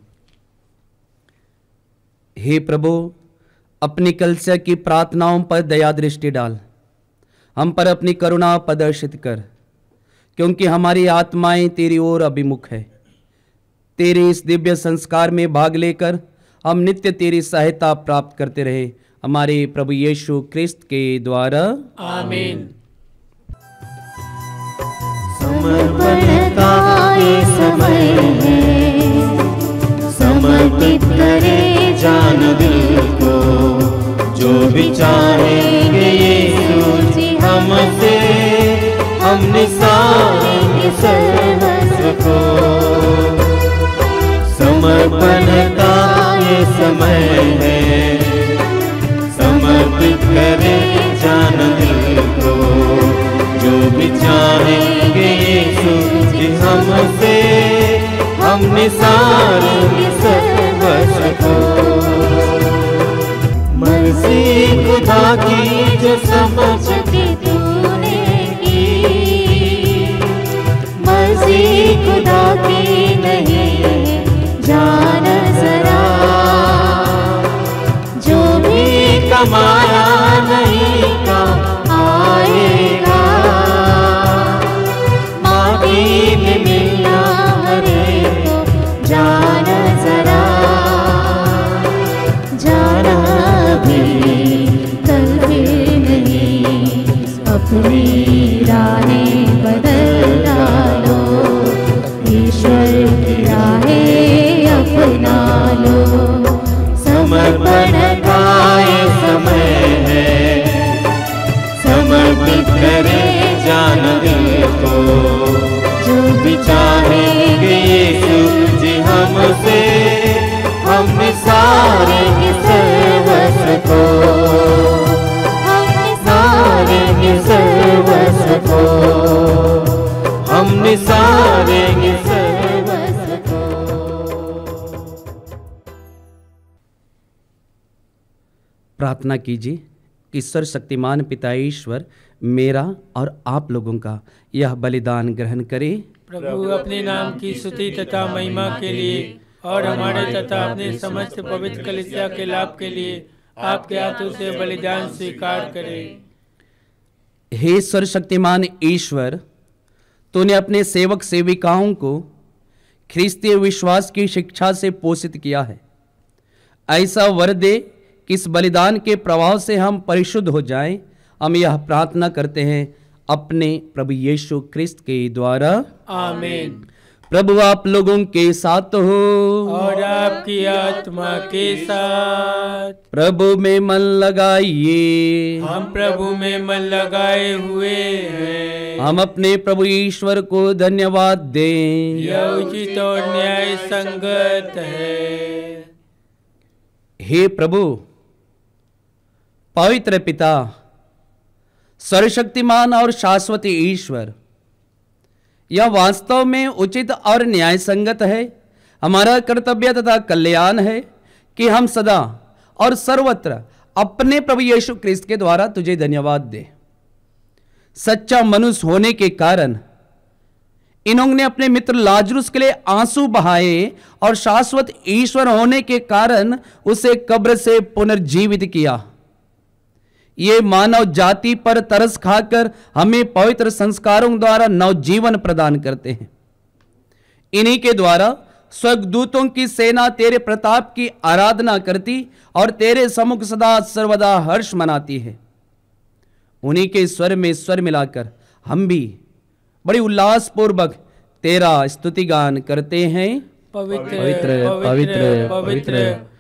हे प्रभु, अपनी कलीसिया की प्रार्थनाओं पर दया दृष्टि डाल, हम पर अपनी करुणा प्रदर्शित कर, क्योंकि हमारी आत्माएं तेरी ओर अभिमुख है। तेरे इस दिव्य संस्कार में भाग लेकर हम नित्य तेरी सहायता प्राप्त करते रहे, हमारे प्रभु यीशु क्रिस्त के द्वारा। आमीन। समर्पण का ये समय है, समर्पित करे जान दिल को, जो भी चाहेंगे यीशु जी हमसे, हम निसारेंगे सर्वस्व को। समर्पण का ये समय है, समर्पित करे जान दिल को, जो भी चाहे जी हमसे, हम निसारेंगे सर्वस्व को। मर्जी खुदा की जो समझ के तूने की, मर्जी खुदा की नहीं जान जरा, जो भी कमाया नहीं काम आएगा, माटी में मिलना हरे को जान जरा, जाना भी कल फिर नहीं, अपनी राहें बदल डालो, ईश्वर की राहें अपना लो। समर्पण का ये समय है, समर्पित करे जान दिल को, जो भी चाहेंगे यीशु जी हमसे, हम निसारेंगे सर्वस्व को, हम निसारेंगे सर्वस्व को, हम निसारेंगे सर्वस्व को। प्रार्थना कीजिए कि ईश्वर शक्तिमान पिता ईश्वर मेरा और आप लोगों का यह बलिदान ग्रहण करे। प्रभु अपने नाम की स्तुति तथा महिमा के लिए और हमारे तथा अपने समस्त पवित्र कलीसिया के लाभ के लिए आपके हाथों से बलिदान स्वीकार करे। हे सर्वशक्तिमान ईश्वर, तूने अपने सेवक सेविकाओं को ख्रिस्तीय विश्वास की शिक्षा से पोषित किया है। ऐसा वर दे कि इस बलिदान के प्रभाव से हम परिशुद्ध हो जाएं। हम यह प्रार्थना करते हैं अपने प्रभु यीशु क्रिस्त के द्वारा, आमीन। प्रभु आप लोगों के साथ हो और आपकी आत्मा के साथ। प्रभु में मन लगाइए, हम प्रभु में मन लगाए हुए हैं। हम अपने प्रभु ईश्वर को धन्यवाद दें। यह उचित और न्याय संगत है। हे प्रभु, पवित्र पिता, सर्वशक्तिमान और शाश्वत ईश्वर, यह वास्तव में उचित और न्याय संगत है, हमारा कर्तव्य तथा कल्याण है कि हम सदा और सर्वत्र अपने प्रभु यीशु क्रिस्त के द्वारा तुझे धन्यवाद दें। सच्चा मनुष्य होने के कारण इन्होंने अपने मित्र लाजरुस के लिए आंसू बहाए और शाश्वत ईश्वर होने के कारण उसे कब्र से पुनर्जीवित किया। ये मानव जाति पर तरस खाकर हमें पवित्र संस्कारों द्वारा नवजीवन प्रदान करते हैं। इन्हीं के द्वारा स्वर्गदूतों की सेना तेरे प्रताप की आराधना करती और तेरे सम्मुख सदा सर्वदा हर्ष मनाती है। उन्हीं के स्वर में स्वर मिलाकर हम भी बड़ी उल्लास पूर्वक तेरा स्तुतिगान करते हैं। पवित्र पवित्र पवित्र पवित्र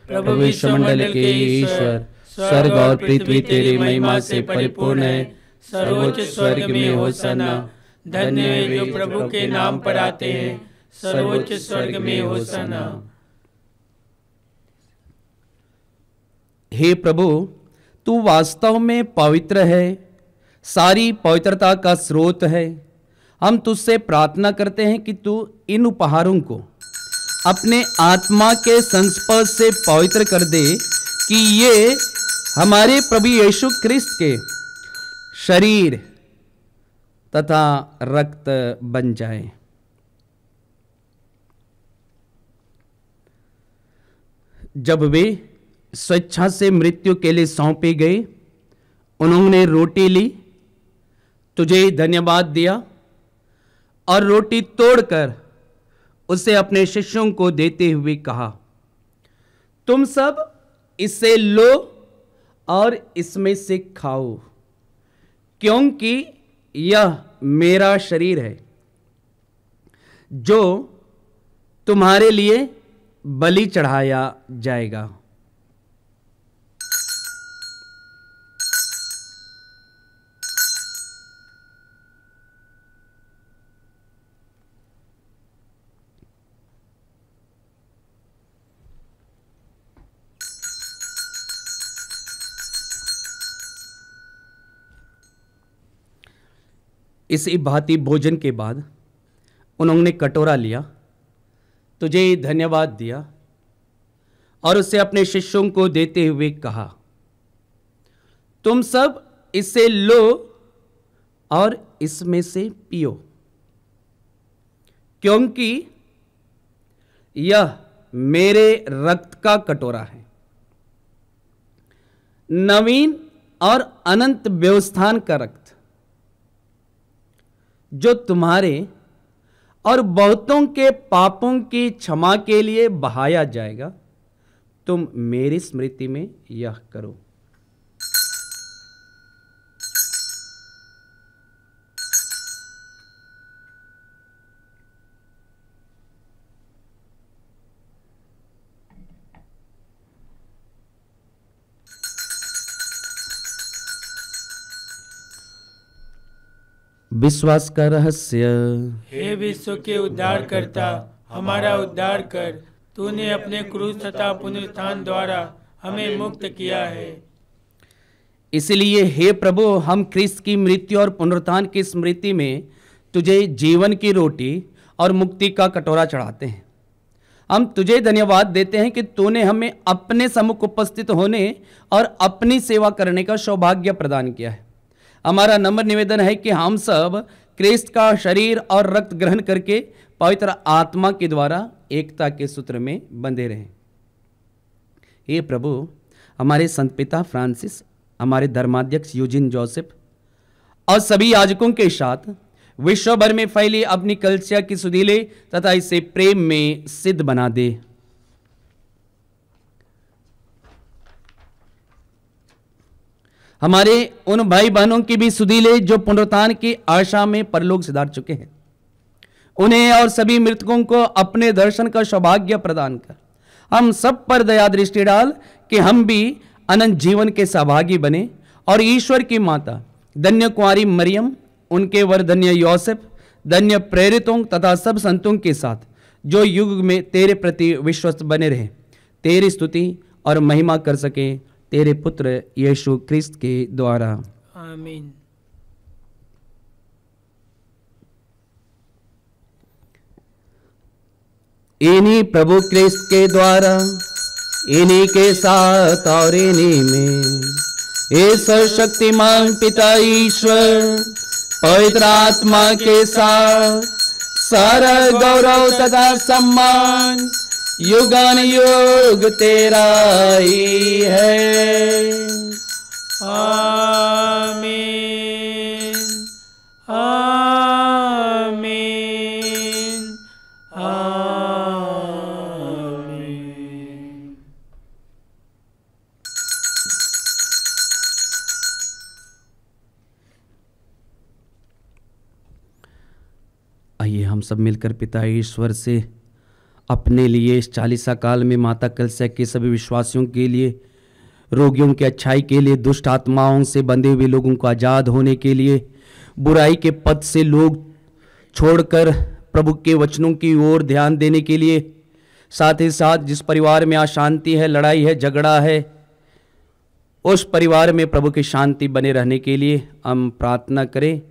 प्रभु विश्वमंडल के ईश्वर, स्वर्ग और पृथ्वी तेरी महिमा से परिपूर्ण है। सर्वोच्च स्वर्ग में होसन्ना। धन्य है जो प्रभु के नाम पर आते हैं। सर्वोच्च स्वर्ग में होसन्ना। हे प्रभु, तू वास्तव में पवित्र है, सारी पवित्रता का स्रोत है। हम तुझसे प्रार्थना करते हैं कि तू इन उपहारों को अपने आत्मा के संस्पर्श से पवित्र कर दे, कि ये हमारे प्रभु यीशु क्रिस्त के शरीर तथा रक्त बन जाए। जब वे स्वेच्छा से मृत्यु के लिए सौंपे गए, उन्होंने रोटी ली, तुझे धन्यवाद दिया और रोटी तोड़कर उसे अपने शिष्यों को देते हुए कहा, तुम सब इसे लो और इसमें से खाओ, क्योंकि यह मेरा शरीर है जो तुम्हारे लिए बलि चढ़ाया जाएगा। इसी भांति भोजन के बाद उन्होंने कटोरा लिया, तुझे धन्यवाद दिया और उसे अपने शिष्यों को देते हुए कहा, तुम सब इसे लो और इसमें से पियो, क्योंकि यह मेरे रक्त का कटोरा है, नवीन और अनंत व्यवस्थान का रक्त, जो तुम्हारे और बहुतों के पापों की क्षमा के लिए बहाया जाएगा। तुम मेरी स्मृति में यह करो। विश्वास का रहस्य। हे विश्व के उद्धार करता, हमारा उद्धार कर। तूने अपने क्रूस तथा पुनरुत्थान द्वारा हमें मुक्त किया है। इसलिए हे प्रभु, हम ख्रिस्त की मृत्यु और पुनरुत्थान की स्मृति में तुझे जीवन की रोटी और मुक्ति का कटोरा चढ़ाते हैं। हम तुझे धन्यवाद देते हैं कि तूने हमें अपने सम्मुख उपस्थित होने और अपनी सेवा करने का सौभाग्य प्रदान किया है। हमारा नम्र निवेदन है कि हम सब ख्रिस्त का शरीर और रक्त ग्रहण करके पवित्र आत्मा के द्वारा एकता के सूत्र में बंधे रहें। हे प्रभु, हमारे संत पिता फ्रांसिस, हमारे धर्माध्यक्ष यूजिन जोसेफ और सभी याजकों के साथ विश्व भर में फैली अपनी कलीसिया की सुधीले तथा इसे प्रेम में सिद्ध बना दे। हमारे उन भाई बहनों की भी सुधीले जो पुनरुत्थान की आशा में परलोक सिधार चुके हैं, उन्हें और सभी मृतकों को अपने दर्शन का सौभाग्य प्रदान कर हम सब पर दया दृष्टि डाल कि हम भी अनंत जीवन के सहभागी बने और ईश्वर की माता धन्य कुंवारी मरियम, उनके वर धन्य योसेफ, धन्य प्रेरितों तथा सब संतों के साथ जो युग में तेरे प्रति विश्वस्त बने रहे, तेरी स्तुति और महिमा कर सके, तेरे पुत्र यीशु ख्रिस्त के द्वारा। आमीन। इन्हीं प्रभु ख्रिस्त के द्वारा, इन्हीं के साथ और इन्हीं में ये सर्वशक्तिमान पिता ईश्वर पवित्र आत्मा के साथ सारा गौरव तथा सम्मान युगान युग तेरा ही है। आमीन, आमीन, आमीन। आइए हम सब मिलकर पिता ईश्वर से अपने लिए इस 40 काल में माता कलीसिया के सभी विश्वासियों के लिए, रोगियों की अच्छाई के लिए, दुष्ट आत्माओं से बंधे हुए लोगों को आज़ाद होने के लिए, बुराई के पथ से लोग छोड़कर प्रभु के वचनों की ओर ध्यान देने के लिए, साथ ही साथ जिस परिवार में अशांति है, लड़ाई है, झगड़ा है, उस परिवार में प्रभु की शांति बने रहने के लिए हम प्रार्थना करें।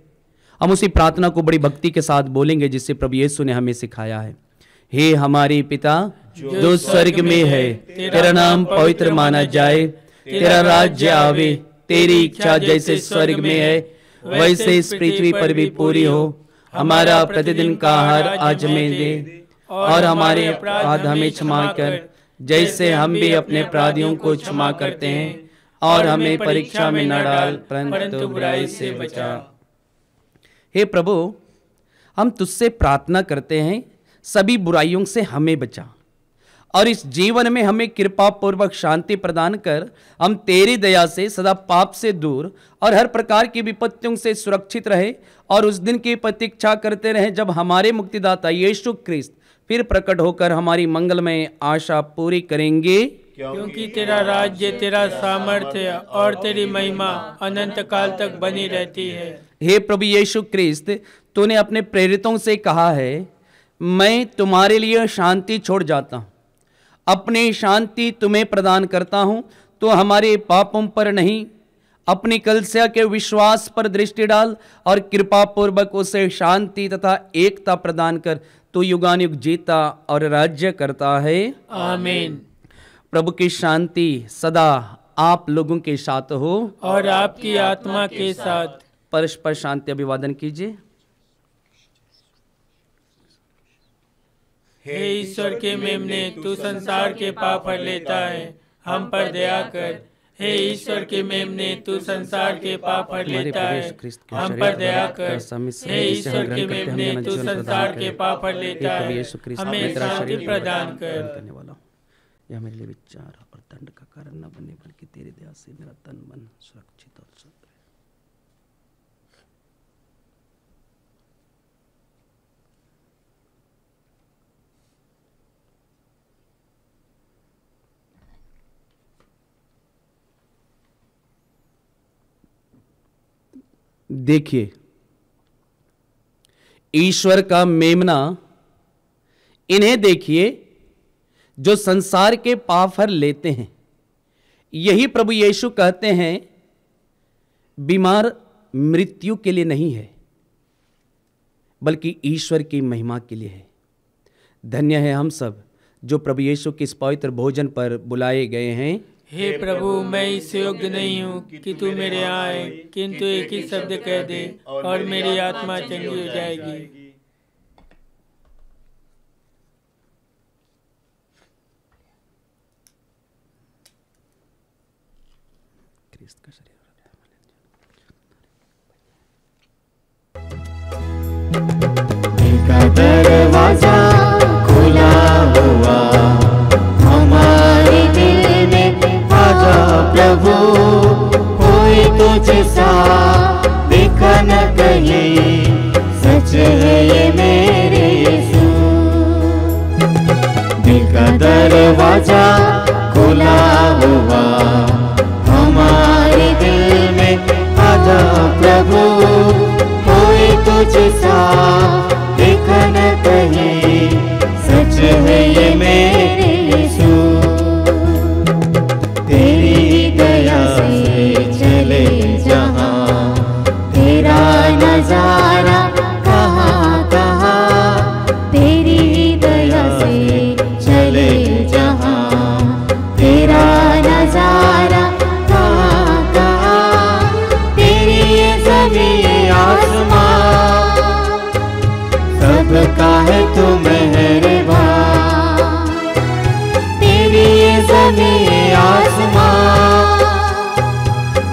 हम उसी प्रार्थना को बड़ी भक्ति के साथ बोलेंगे जिससे प्रभु यीशु ने हमें सिखाया है। हे हमारे पिता जो स्वर्ग में है, तेरा नाम पवित्र माना जाए, तेरा राज्य आवे, तेरी इच्छा जैसे स्वर्ग में है वैसे इस पृथ्वी पर भी पूरी हो। हमारा प्रतिदिन का आहार आज हमें दे और हमारे अपराध हमें क्षमा कर जैसे हम भी अपने अपराधियों को क्षमा करते हैं, और हमें परीक्षा में न डाल परंतु बुराई से बचा। हे प्रभु, हम तुझसे प्रार्थना करते हैं सभी बुराइयों से हमें बचा और इस जीवन में हमें कृपा पूर्वक शांति प्रदान कर हम तेरी दया से सदा पाप से दूर और हर प्रकार की विपत्तियों से सुरक्षित रहे और उस दिन की प्रतीक्षा करते रहे जब हमारे मुक्तिदाता यीशु ख्रिस्त फिर प्रकट होकर हमारी मंगलमय आशा पूरी करेंगे। क्योंकि तेरा राज्य, तेरा सामर्थ्य और तेरी महिमा अनंत काल तक बनी रहती है। हे प्रभु यीशु ख्रिस्त, तूने अपने प्रेरितों से कहा है, मैं तुम्हारे लिए शांति छोड़ जाता हूँ, अपनी शांति तुम्हें प्रदान करता हूँ, तो हमारे पापों पर नहीं अपनी कलीसिया के विश्वास पर दृष्टि डाल और कृपा पूर्वक उसे शांति तथा एकता प्रदान कर। तू युगानुयुग जीता और राज्य करता है। आमीन। प्रभु की शांति सदा आप लोगों के साथ हो और आपकी आत्मा के साथ। परस्पर शांति अभिवादन कीजिए। हे ईश्वर के मेमने, तू संसार के पाप हर लेता है, हम पर दया कर। हे ईश्वर के मेमने, तू संसार के पाप हर लेता है, हम पर दया कर। हे ईश्वर के मेमने, तू संसार के पाप हर लेता है, हमें शांति प्रदान कर। करने वाला यह मेरे लिए विचार और दंड का कारण न बने, बल्कि तेरी दया से मेरा तन मन सुरक्षित और शुद्ध रहे। देखिए, ईश्वर का मेमना, इन्हें देखिए जो संसार के पाप हर लेते हैं। यही प्रभु यीशु कहते हैं, बीमार मृत्यु के लिए नहीं है, बल्कि ईश्वर की महिमा के लिए है। धन्य है हम सब जो प्रभु यीशु के इस पवित्र भोजन पर बुलाए गए हैं। हे प्रभु, मैं इस योग्य नहीं हूँ कि तू मेरे यहाँ आए, किंतु एक ही शब्द कह दे और मेरी आत्मा चंगी हो जाएगी। क्रिस्त का शरीर का दरवाजा खुला हुआ हमारे दिल में, आजा प्रभु, कोई तुझसा देखा न कहीं, सच है ये मेरे यीशु। दिल का दरवाजा खुला हुआ हमारे दिल में, आजा प्रभु, कोई तुझसा देखा न कहीं, सच है ये मेरे यीशु। तेरी दया से चले जहाँ, तेरा नजारा कहाँ कहाँ, तेरी दया से चले जहाँ, तेरा नजारा कहाँ कहाँ, तेरी ये ज़मीं आसमां, सबका है तू मेहरबान। तेरी ये ज़मीं आसमां,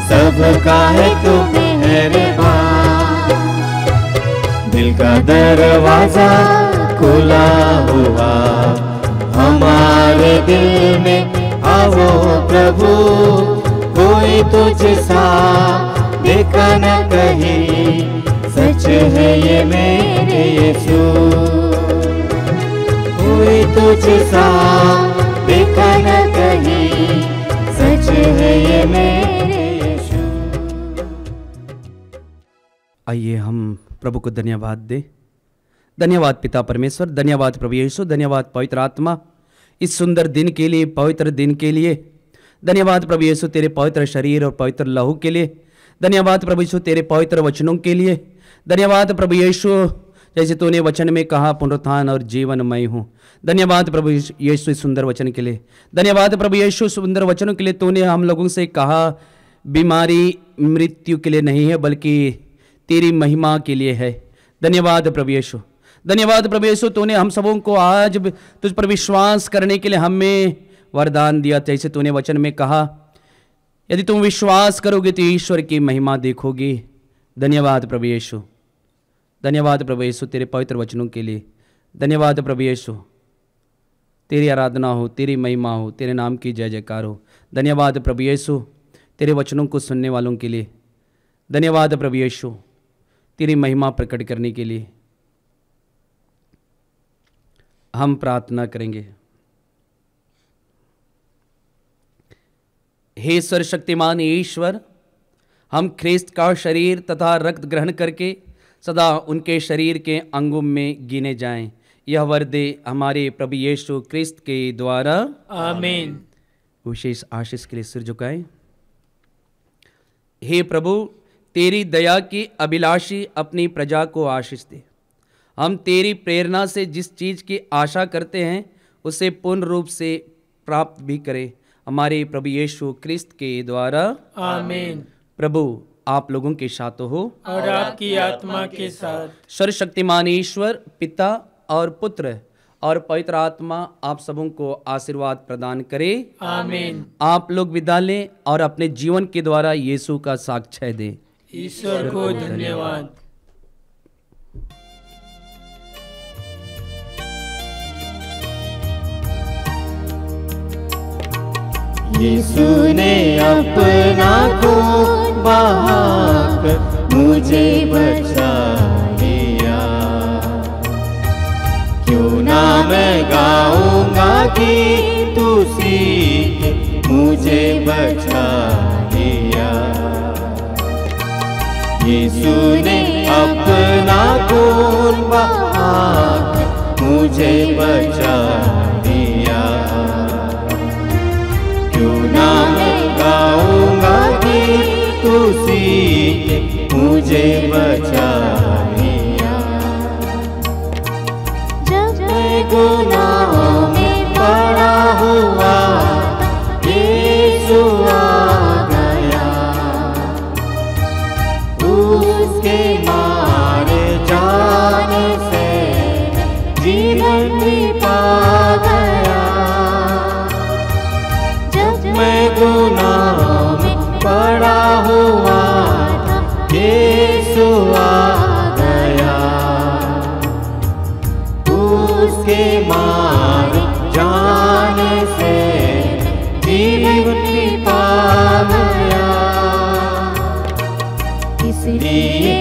सबका है तू मेहरबान। दिल का दरवाजा खुला हुआ हमारे दिल में, आओ प्रभु, कोई तुझसा देखा न कहीं, सच है ये मेरे यीशु। कोई तुझसा देखा न कहीं, सच है ये मेरे यीशु। आइए हम प्रभु को धन्यवाद दें। धन्यवाद पिता परमेश्वर, धन्यवाद प्रभु यीशु, धन्यवाद पवित्र आत्मा, इस सुंदर दिन के लिए, पवित्र दिन के लिए। धन्यवाद प्रभु यीशु तेरे पवित्र शरीर और पवित्र लहू के लिए। धन्यवाद प्रभु यीशु तेरे पवित्र वचनों के लिए। धन्यवाद प्रभु यीशु, जैसे तूने वचन में कहा, पुनरुत्थान और जीवन मैं हूँ। धन्यवाद प्रभु यीशु इस सुंदर वचन के लिए। धन्यवाद प्रभु यीशु सुंदर वचनों के लिए। तूने हम लोगों से कहा, बीमारी मृत्यु के लिए नहीं है, बल्कि तेरी महिमा के लिए है। धन्यवाद प्रभु यीशु, धन्यवाद प्रभु यीशु, तूने हम सबों को आज तुझ पर विश्वास करने के लिए हमें वरदान दिया। जैसे तूने वचन में कहा, यदि तुम विश्वास करोगे तो ईश्वर की महिमा देखोगे। धन्यवाद प्रभु यीशु, धन्यवाद प्रभु यीशु तेरे पवित्र वचनों के लिए। धन्यवाद प्रभु यीशु, तेरी आराधना हो, तेरी महिमा हो, तेरे नाम की जय जयकार हो। धन्यवाद प्रभु यीशु तेरे वचनों को सुनने वालों के लिए। धन्यवाद प्रभु यीशु तेरी महिमा प्रकट करने के लिए। हम प्रार्थना करेंगे। हे सर्वशक्तिमान ईश्वर, हम ख्रिस्त का शरीर तथा रक्त ग्रहण करके सदा उनके शरीर के अंगों में गिने जाएं। यह वर दे हमारे प्रभु यीशु क्रिस्त के द्वारा, आमीन। विशेष आशीष के लिए सिर झुकाएं। हे प्रभु, तेरी दया की अभिलाषी अपनी प्रजा को आशीष दे। हम तेरी प्रेरणा से जिस चीज़ की आशा करते हैं उसे पूर्ण रूप से प्राप्त भी करें, हमारे प्रभु यीशु क्रिस्त के द्वारा। आमीन। प्रभु आप लोगों के साथ हो और आपकी आत्मा के साथ। सर्वशक्तिमान ईश्वर पिता और पुत्र और पवित्र आत्मा आप सबों को आशीर्वाद प्रदान करे। आमीन। आप लोग विदा लें और अपने जीवन के द्वारा यीशु का साक्ष्य दें। ईश्वर को धन्यवाद। यीशु ने अपना खून बहाकर मुझे बचा लिया। क्यों ना मैं गाऊंगा कि तू सीख मुझे बचा लिया। यीशु ने अपना खून बहाकर मुझे बचा लिया। क्यों ना मैं गाऊंगा कि तू सीख मुझे बचा लिया। जब मैं गुनाहों में पड़ा हुआ यीशु आ गया। उसके मारे जाने से जीवन भी पा गया। मैं गुनाहों में पड़ा हुआ यीशु आ गया। उसके मारे जाने से जीवन भी पा गया। इसलिए